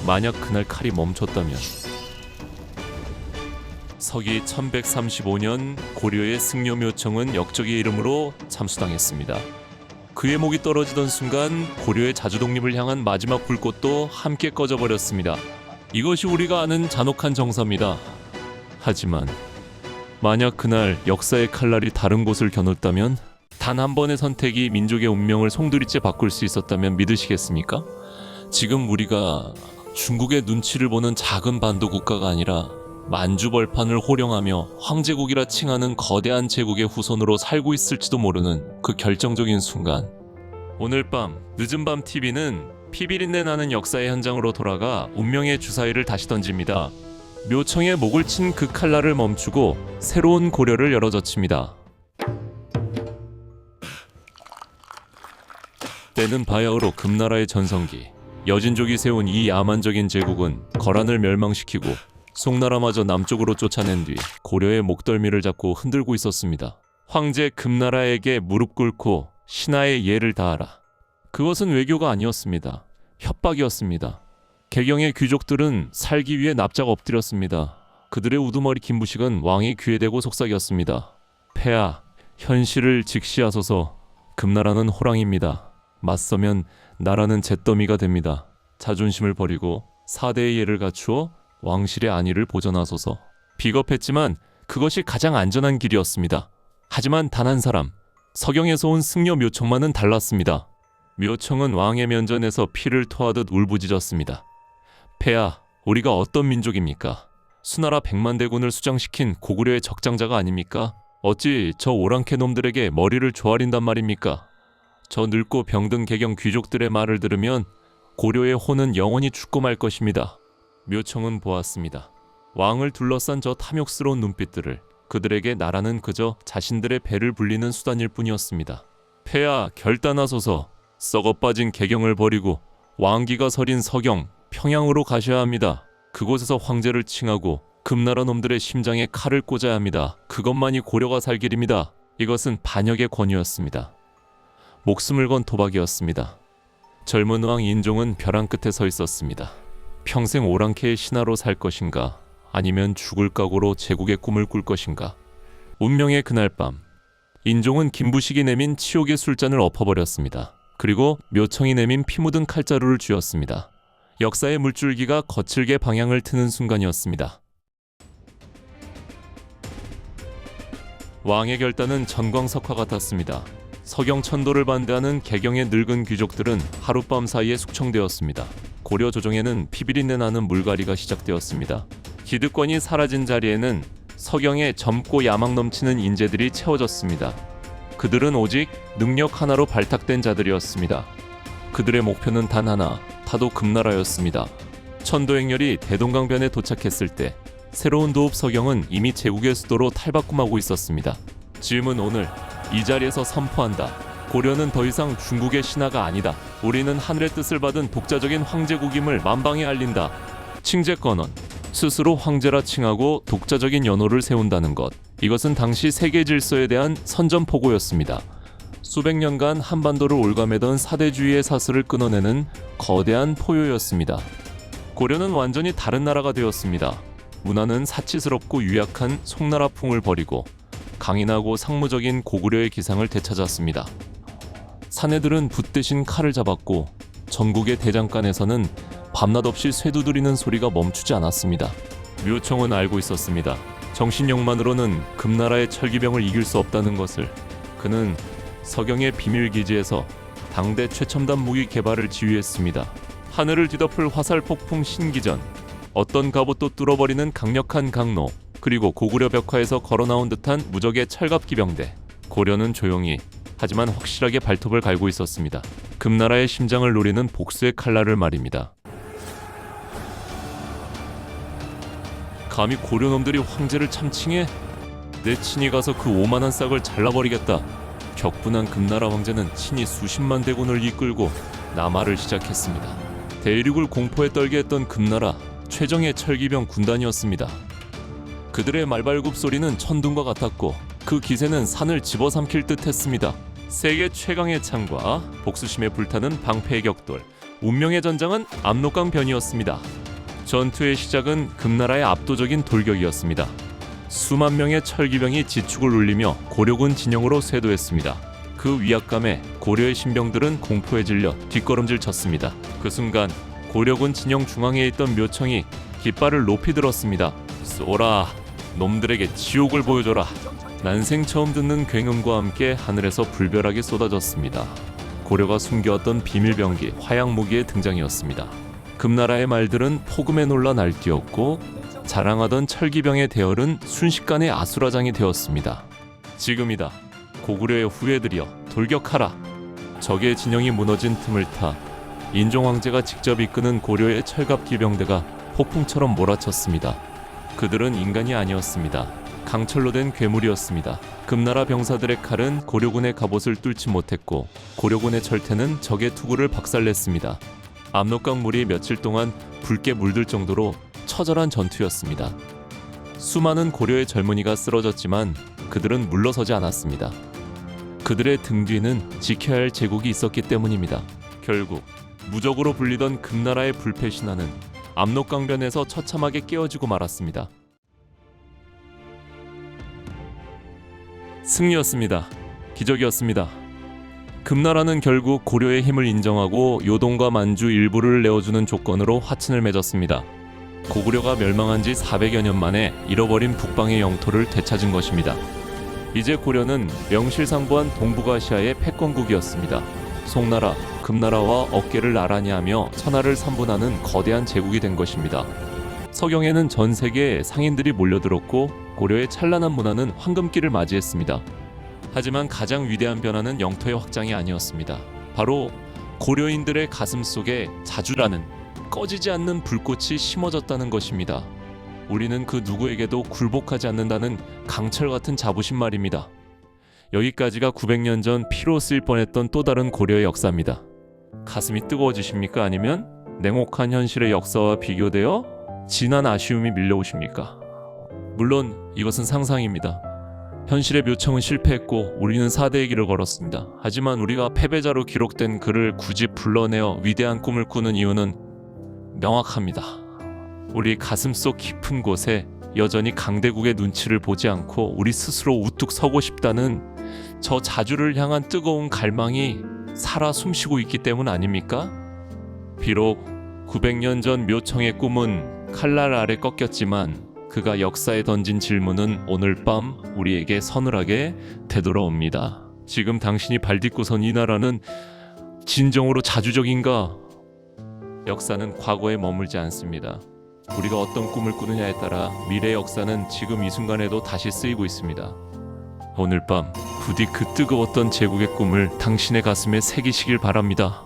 만약 그날 칼이 멈췄다면. 서기 1135년 고려의 승려묘청은 역적의 이름으로 참수당했습니다. 그의 목이 떨어지던 순간 고려의 자주독립을 향한 마지막 불꽃도 함께 꺼져버렸습니다. 이것이 우리가 아는 잔혹한 정사입니다. 하지만 만약 그날 역사의 칼날이 다른 곳을 겨눴다면, 단 한 번의 선택이 민족의 운명을 송두리째 바꿀 수 있었다면 믿으시겠습니까? 지금 우리가 중국의 눈치를 보는 작은 반도 국가가 아니라 만주벌판을 호령하며 황제국이라 칭하는 거대한 제국의 후손으로 살고 있을지도 모르는 그 결정적인 순간. 오늘 밤 늦은 밤 TV는 피비린내 나는 역사의 현장으로 돌아가 운명의 주사위를 다시 던집니다. 묘청에 목을 친 그 칼날을 멈추고 새로운 고려를 열어젖힙니다. 때는 바야흐로 금나라의 전성기. 여진족이 세운 이 야만적인 제국은 거란을 멸망시키고 송나라마저 남쪽으로 쫓아낸 뒤 고려의 목덜미를 잡고 흔들고 있었습니다. 황제 금나라에게 무릎 꿇고 신하의 예를 다하라. 그것은 외교가 아니었습니다. 협박이었습니다. 개경의 귀족들은 살기 위해 납작 엎드렸습니다. 그들의 우두머리 김부식은 왕의 귀에 대고 속삭였습니다. 폐하, 현실을 직시하소서. 금나라는 호랑입니다. 맞서면 나라는 잿더미가 됩니다. 자존심을 버리고 사대의 예를 갖추어 왕실의 안위를 보전하소서. 비겁했지만 그것이 가장 안전한 길이었습니다. 하지만 단 한 사람, 서경에서 온 승려 묘청만은 달랐습니다. 묘청은 왕의 면전에서 피를 토하듯 울부짖었습니다. 폐하, 우리가 어떤 민족입니까? 수나라 100만 대군을 수장시킨 고구려의 적장자가 아닙니까? 어찌 저 오랑캐 놈들에게 머리를 조아린단 말입니까? 저 늙고 병든 개경 귀족들의 말을 들으면 고려의 혼은 영원히 죽고 말 것입니다. 묘청은 보았습니다. 왕을 둘러싼 저 탐욕스러운 눈빛들을. 그들에게 나라는 그저 자신들의 배를 불리는 수단일 뿐이었습니다. 폐하, 결단하소서. 썩어빠진 개경을 버리고 왕기가 서린 서경, 평양으로 가셔야 합니다. 그곳에서 황제를 칭하고 금나라 놈들의 심장에 칼을 꽂아야 합니다. 그것만이 고려가 살 길입니다. 이것은 반역의 권유였습니다. 목숨을 건 도박이었습니다. 젊은 왕 인종은 벼랑 끝에 서 있었습니다. 평생 오랑캐의 신하로 살 것인가, 아니면 죽을 각오로 제국의 꿈을 꿀 것인가. 운명의 그날 밤, 인종은 김부식이 내민 치욕의 술잔을 엎어버렸습니다. 그리고 묘청이 내민 피 묻은 칼자루를 쥐었습니다. 역사의 물줄기가 거칠게 방향을 트는 순간이었습니다. 왕의 결단은 전광석화 같았습니다. 서경 천도를 반대하는 개경의 늙은 귀족들은 하룻밤 사이에 숙청되었습니다. 고려 조정에는 피비린내 나는 물갈이가 시작되었습니다. 기득권이 사라진 자리에는 서경의 젊고 야망 넘치는 인재들이 채워졌습니다. 그들은 오직 능력 하나로 발탁된 자들이었습니다. 그들의 목표는 단 하나, 타도 금나라였습니다. 천도행렬이 대동강변에 도착했을 때 새로운 도읍 서경은 이미 제국의 수도로 탈바꿈하고 있었습니다. 지금은 오늘 이 자리에서 선포한다. 고려는 더 이상 중국의 신하가 아니다. 우리는 하늘의 뜻을 받은 독자적인 황제국임을 만방에 알린다. 칭제권원, 스스로 황제라 칭하고 독자적인 연호를 세운다는 것. 이것은 당시 세계 질서에 대한 선전포고였습니다. 수백 년간 한반도를 올가매던 사대주의의 사슬을 끊어내는 거대한 포효였습니다. 고려는 완전히 다른 나라가 되었습니다. 문화는 사치스럽고 유약한 송나라풍을 버리고 강인하고 상무적인 고구려의 기상을 되찾았습니다. 사내들은 붓 대신 칼을 잡았고 전국의 대장간에서는 밤낮 없이 쇠두드리는 소리가 멈추지 않았습니다. 묘청은 알고 있었습니다. 정신력만으로는 금나라의 철기병을 이길 수 없다는 것을. 그는 서경의 비밀기지에서 당대 최첨단 무기 개발을 지휘했습니다. 하늘을 뒤덮을 화살폭풍 신기전, 어떤 갑옷도 뚫어버리는 강력한 강로, 그리고 고구려 벽화에서 걸어나온 듯한 무적의 철갑기병대. 고려는 조용히 하지만 확실하게 발톱을 갈고 있었습니다. 금나라의 심장을 노리는 복수의 칼날을 말입니다. 감히 고려놈들이 황제를 참칭해? 내 친히 가서 그 오만한 싹을 잘라버리겠다. 격분한 금나라 황제는 친히 수십만 대군을 이끌고 남하를 시작했습니다. 대륙을 공포에 떨게 했던 금나라 최정예 철기병 군단이었습니다. 그들의 말발굽 소리는 천둥과 같았고 그 기세는 산을 집어삼킬 듯 했습니다. 세계 최강의 창과 복수심에 불타는 방패의 격돌, 운명의 전장은 압록강 변이었습니다. 전투의 시작은 금나라의 압도적인 돌격이었습니다. 수만 명의 철기병이 지축을 울리며 고려군 진영으로 쇄도했습니다. 그 위압감에 고려의 신병들은 공포에 질려 뒷걸음질 쳤습니다. 그 순간 고려군 진영 중앙에 있던 묘청이 깃발을 높이 들었습니다. 쏘라! 놈들에게 지옥을 보여줘라! 난생 처음 듣는 굉음과 함께 하늘에서 불벼락이 쏟아졌습니다. 고려가 숨겨왔던 비밀병기 화양무기의 등장이었습니다. 금나라의 말들은 폭음에 놀라 날뛰었고 자랑하던 철기병의 대열은 순식간에 아수라장이 되었습니다. 지금이다. 고구려의 후예들이여 돌격하라. 적의 진영이 무너진 틈을 타 인종황제가 직접 이끄는 고려의 철갑기병대가 폭풍처럼 몰아쳤습니다. 그들은 인간이 아니었습니다. 강철로 된 괴물이었습니다. 금나라 병사들의 칼은 고려군의 갑옷을 뚫지 못했고 고려군의 철퇴는 적의 투구를 박살냈습니다. 압록강 물이 며칠 동안 붉게 물들 정도로 처절한 전투였습니다. 수많은 고려의 젊은이가 쓰러졌지만 그들은 물러서지 않았습니다. 그들의 등 뒤는 지켜야 할 제국이 있었기 때문입니다. 결국 무적으로 불리던 금나라의 불패 신화는 압록강변에서 처참하게 깨어지고 말았습니다. 승리였습니다. 기적이었습니다. 금나라는 결국 고려의 힘을 인정하고 요동과 만주 일부를 내어주는 조건으로 화친을 맺었습니다. 고구려가 멸망한 지 400여 년 만에 잃어버린 북방의 영토를 되찾은 것입니다. 이제 고려는 명실상부한 동북아시아의 패권국이었습니다. 송나라, 금나라와 어깨를 나란히 하며 천하를 삼분하는 거대한 제국이 된 것입니다. 서경에는 전 세계의 상인들이 몰려들었고 고려의 찬란한 문화는 황금기를 맞이했습니다. 하지만 가장 위대한 변화는 영토의 확장이 아니었습니다. 바로 고려인들의 가슴 속에 자주라는 꺼지지 않는 불꽃이 심어졌다는 것입니다. 우리는 그 누구에게도 굴복하지 않는다는 강철 같은 자부심 말입니다. 여기까지가 900년 전 피로 쓰일 뻔했던 또 다른 고려의 역사입니다. 가슴이 뜨거워지십니까? 아니면 냉혹한 현실의 역사와 비교되어 진한 아쉬움이 밀려오십니까? 물론 이것은 상상입니다. 현실의 묘청은 실패했고 우리는 4대의 길을 걸었습니다. 하지만 우리가 패배자로 기록된 그를 굳이 불러내어 위대한 꿈을 꾸는 이유는 명확합니다. 우리 가슴속 깊은 곳에 여전히 강대국의 눈치를 보지 않고 우리 스스로 우뚝 서고 싶다는 저 자주를 향한 뜨거운 갈망이 살아 숨쉬고 있기 때문 아닙니까? 비록 900년 전 묘청의 꿈은 칼날 아래 꺾였지만 그가 역사에 던진 질문은 오늘 밤 우리에게 서늘하게 되돌아옵니다. 지금 당신이 발딛고 선 이 나라는 진정으로 자주적인가? 역사는 과거에 머물지 않습니다. 우리가 어떤 꿈을 꾸느냐에 따라 미래의 역사는 지금 이 순간에도 다시 쓰이고 있습니다. 오늘 밤 부디 그 뜨거웠던 제국의 꿈을 당신의 가슴에 새기시길 바랍니다.